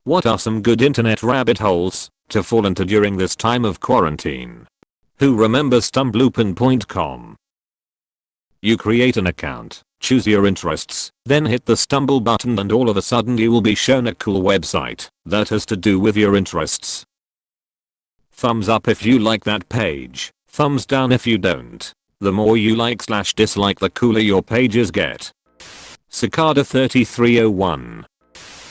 What are some good internet rabbit holes to fall into during this time of quarantine? Who remembers stumblopen.com? You create an account, choose your interests, then hit the stumble button and all of a sudden you will be shown a cool website that has to do with your interests. Thumbs up if you like that page, thumbs down if you don't. The more you like/dislike the cooler your pages get. Cicada 3301.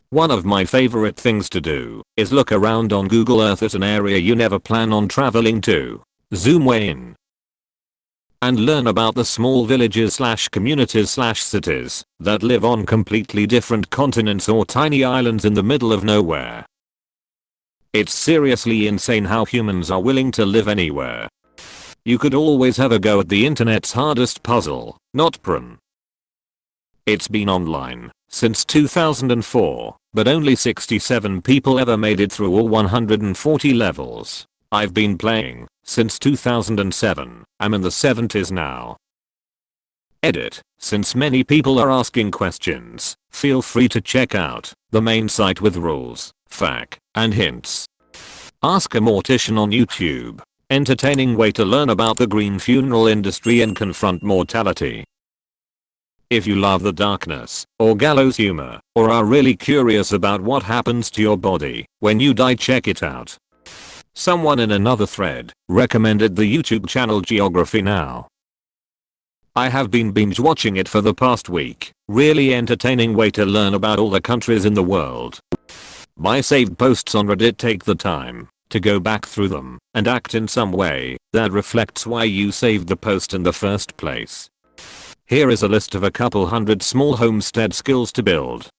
One of my favorite things to do is look around on Google Earth at an area you never plan on traveling to. Zoom way in and learn about the small villages/communities/cities that live on completely different continents or tiny islands in the middle of nowhere. It's seriously insane how humans are willing to live anywhere. You could always have a go at the internet's hardest puzzle, not prem. It's been online since 2004, but only 67 people ever made it through all 140 levels. I've been playing since 2007, I'm in the 70s now. Edit. Since many people are asking questions, feel free to check out the main site with rules, FAQ, and hints. Ask a Mortician on YouTube. Entertaining way to learn about the green funeral industry and confront mortality. If you love the darkness, or gallows humor, or are really curious about what happens to your body when you die, check it out. Someone in another thread recommended the YouTube channel Geography Now. I have been binge watching it for the past week. Really entertaining way to learn about all the countries in the world. My saved posts on Reddit, take the time to go back through them and act in some way that reflects why you saved the post in the first place. Here is a list of a couple hundred small homestead skills to build.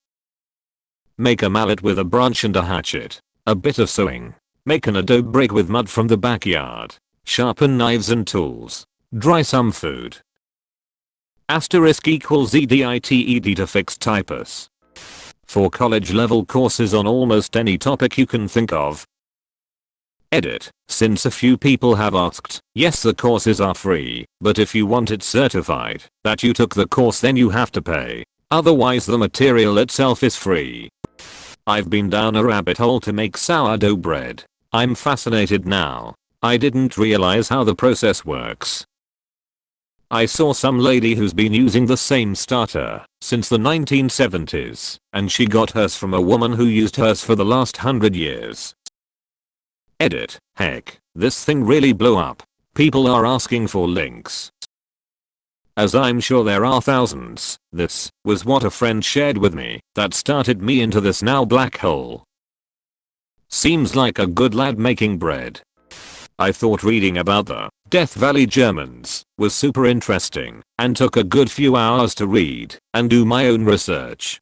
Make a mallet with a branch and a hatchet. A bit of sewing. Make an adobe brick with mud from the backyard. Sharpen knives and tools. Dry some food. Asterisk equals EDITED to fix typos. For college level courses on almost any topic you can think of. Edit. Since a few people have asked, yes, the courses are free, but if you want it certified that you took the course, then you have to pay. Otherwise the material itself is free. I've been down a rabbit hole to make sourdough bread. I'm fascinated now. I didn't realize how the process works. I saw some lady who's been using the same starter since the 1970s, and she got hers from a woman who used hers for the last 100 years. Edit. Heck, this thing really blew up. People are asking for links. As I'm sure there are thousands, this was what a friend shared with me that started me into this now black hole. Seems like a good lad making bread. I thought reading about the Death Valley Germans was super interesting and took a good few hours to read and do my own research.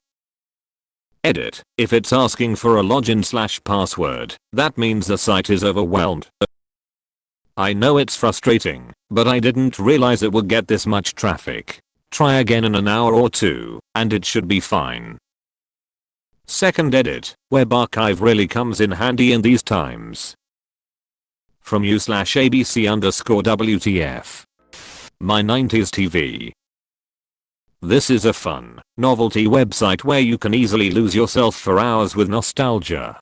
Edit. If it's asking for a login/password, that means the site is overwhelmed. I know it's frustrating, but I didn't realize it would get this much traffic. Try again in an hour or two, and it should be fine. Second edit. Web archive really comes in handy in these times. From you/ABC_WTF. My 90s TV. This is a fun, novelty website where you can easily lose yourself for hours with nostalgia.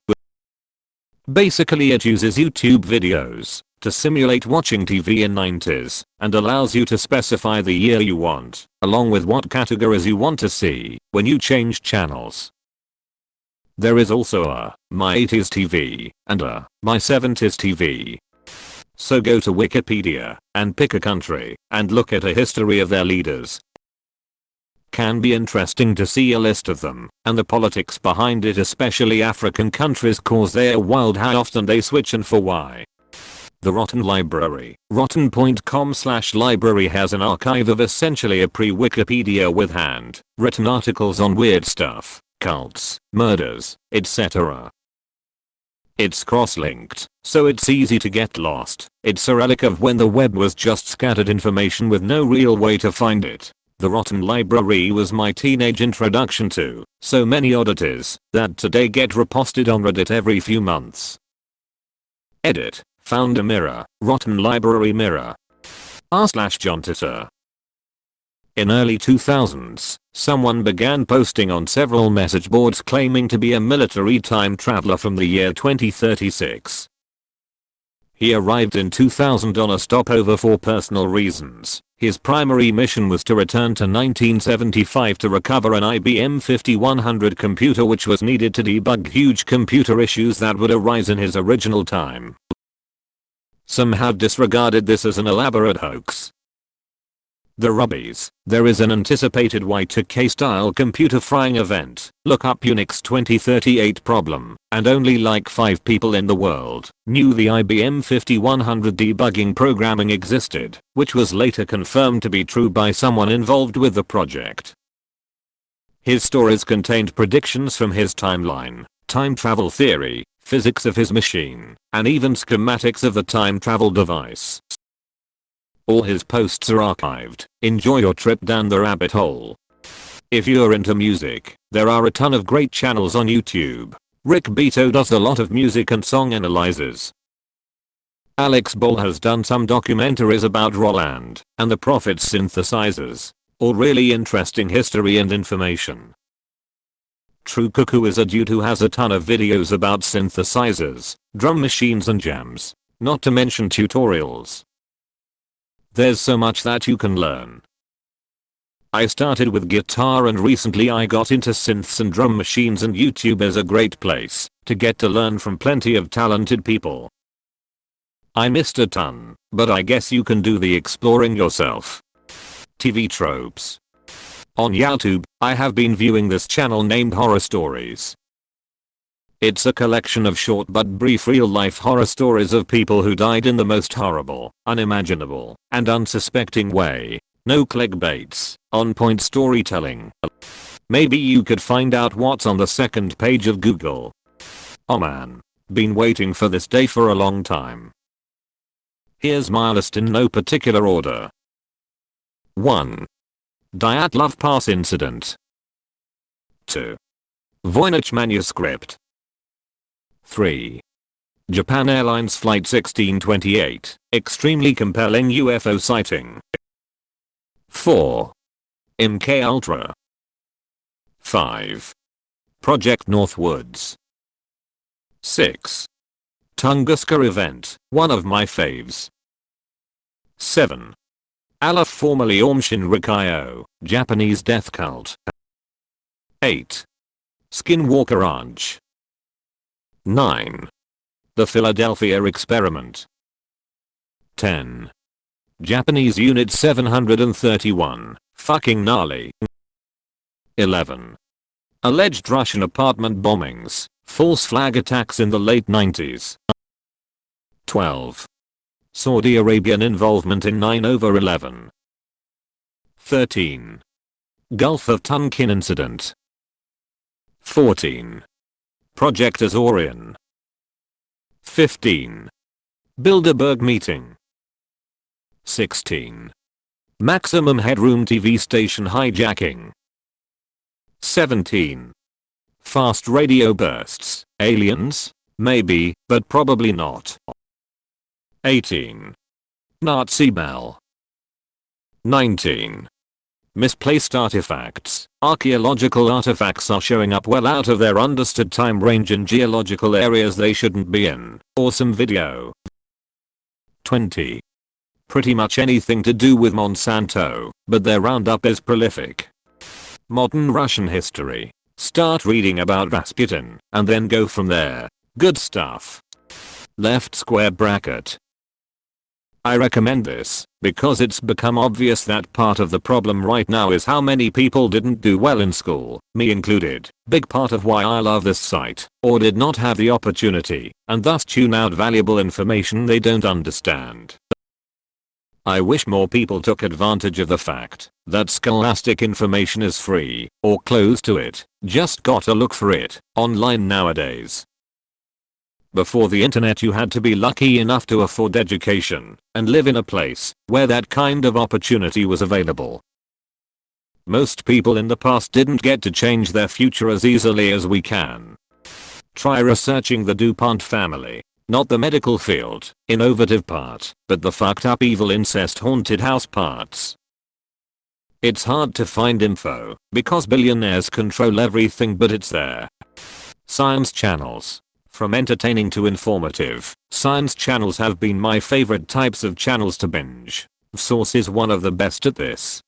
Basically it uses YouTube videos to simulate watching TV in 90s and allows you to specify the year you want, along with what categories you want to see when you change channels. There is also a My 80s TV and a My 70s TV. So go to Wikipedia and pick a country and look at a history of their leaders. Can be interesting to see a list of them and the politics behind it, especially African countries, cause they're wild how often they switch and for why. The Rotten Library. Rotten.com/library has an archive of essentially a pre-Wikipedia with hand-written articles on weird stuff, cults, murders, etc. It's cross-linked, so it's easy to get lost. It's a relic of when the web was just scattered information with no real way to find it. The Rotten Library was my teenage introduction to so many oddities that today get reposted on Reddit every few months. Edit. Found a mirror. Rotten Library mirror. r/John Titor. In early 2000s, someone began posting on several message boards claiming to be a military time traveler from the year 2036. He arrived in 2000 on a stopover for personal reasons. His primary mission was to return to 1975 to recover an IBM 5100 computer which was needed to debug huge computer issues that would arise in his original time. Some have disregarded this as an elaborate hoax. The rubbies. There is an anticipated Y2K style computer frying event. Look up Unix 2038 problem, and only like 5 people in the world knew the IBM 5100 debugging programming existed, which was later confirmed to be true by someone involved with the project. His stories contained predictions from his timeline, time travel theory, physics of his machine, and even schematics of the time travel device. All his posts are archived. Enjoy your trip down the rabbit hole. If you're into music, there are a ton of great channels on YouTube. Rick Beato does a lot of music and song analyzes. Alex Ball has done some documentaries about Roland and the Prophet's synthesizers. All really interesting history and information. True Cuckoo is a dude who has a ton of videos about synthesizers, drum machines and jams, not to mention tutorials. There's so much that you can learn. I started with guitar and recently I got into synths and drum machines, and YouTube is a great place to get to learn from plenty of talented people. I missed a ton, but I guess you can do the exploring yourself. TV tropes. On YouTube, I have been viewing this channel named Horror Stories. It's a collection of short but brief real-life horror stories of people who died in the most horrible, unimaginable, and unsuspecting way. No clickbaits, on-point storytelling. Maybe you could find out what's on the second page of Google. Oh man. Been waiting for this day for a long time. Here's my list in no particular order. 1. Dyatlov Pass Incident. 2. Voynich Manuscript. 3. Japan Airlines Flight 1628, extremely compelling UFO sighting. 4. MK Ultra. 5. Project Northwoods. 6. Tunguska event, one of my faves. 7. Aleph formerly Aum Shinrikyo, Japanese death cult. 8. Skinwalker Ranch. 9. The Philadelphia Experiment. 10. Japanese Unit 731, fucking gnarly. 11. Alleged Russian apartment bombings, false flag attacks in the late 90s. 12. Saudi Arabian involvement in 9/11. 13. Gulf of Tonkin incident. 14. Project Azorian. 15. Bilderberg meeting. 16. Maximum Headroom TV station hijacking. 17. Fast radio bursts, aliens? Maybe, but probably not. 18. Nazi bell. 19. Misplaced artifacts. Archaeological artifacts are showing up well out of their understood time range in geological areas they shouldn't be in. Awesome video. 20. Pretty much anything to do with Monsanto, but their roundup is prolific. Modern Russian history. Start reading about Rasputin, and then go from there. Good stuff. Left square bracket. I recommend this because it's become obvious that part of the problem right now is how many people didn't do well in school, me included. Big part of why I love this site, or did not have the opportunity, and thus tune out valuable information they don't understand. I wish more people took advantage of the fact that scholastic information is free, or close to it. Just gotta look for it online nowadays. Before the internet you had to be lucky enough to afford education and live in a place where that kind of opportunity was available. Most people in the past didn't get to change their future as easily as we can. Try researching the DuPont family. Not the medical field, innovative part, but the fucked up evil incest haunted house parts. It's hard to find info because billionaires control everything, but it's there. Science channels. From entertaining to informative, science channels have been my favorite types of channels to binge. Source is one of the best at this.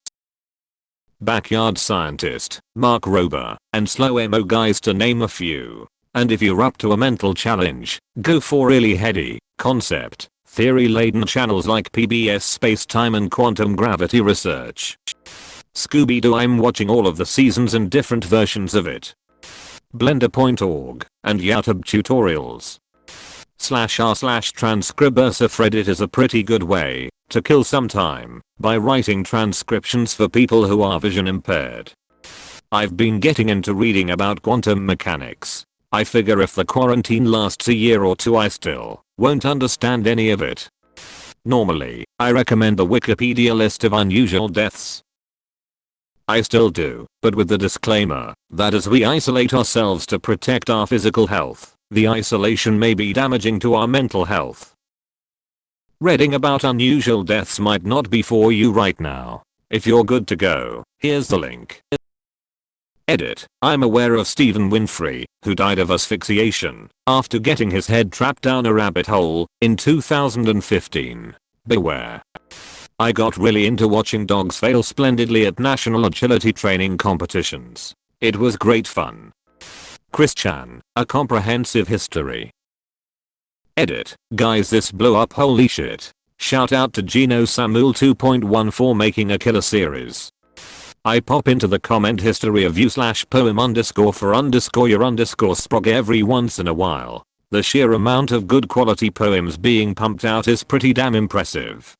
Backyard Scientist, Mark Rober, and Slow Mo Guys to name a few. And if you're up to a mental challenge, go for really heady, concept, theory-laden channels like PBS Space-Time and Quantum Gravity Research. Scooby-Doo, I'm watching all of the seasons and different versions of it. Blender.org and YouTube tutorials. /r/transcribersurf Reddit is a pretty good way to kill some time by writing transcriptions for people who are vision impaired. I've been getting into reading about quantum mechanics. I figure if the quarantine lasts a year or two I still won't understand any of it. Normally, I recommend the Wikipedia list of unusual deaths. I still do, but with the disclaimer that as we isolate ourselves to protect our physical health, the isolation may be damaging to our mental health. Reading about unusual deaths might not be for you right now. If you're good to go, here's the link. Edit. I'm aware of Stephen Winfrey, who died of asphyxiation after getting his head trapped down a rabbit hole in 2015. Beware. I got really into watching dogs fail splendidly at national agility training competitions. It was great fun. Chris Chan, A Comprehensive History. Edit. Guys, this blew up, holy shit. Shout out to Gino Samuel 2.1 for making a killer series. I pop into the comment history of you/poem_for_your_sprog every once in a while. The sheer amount of good quality poems being pumped out is pretty damn impressive.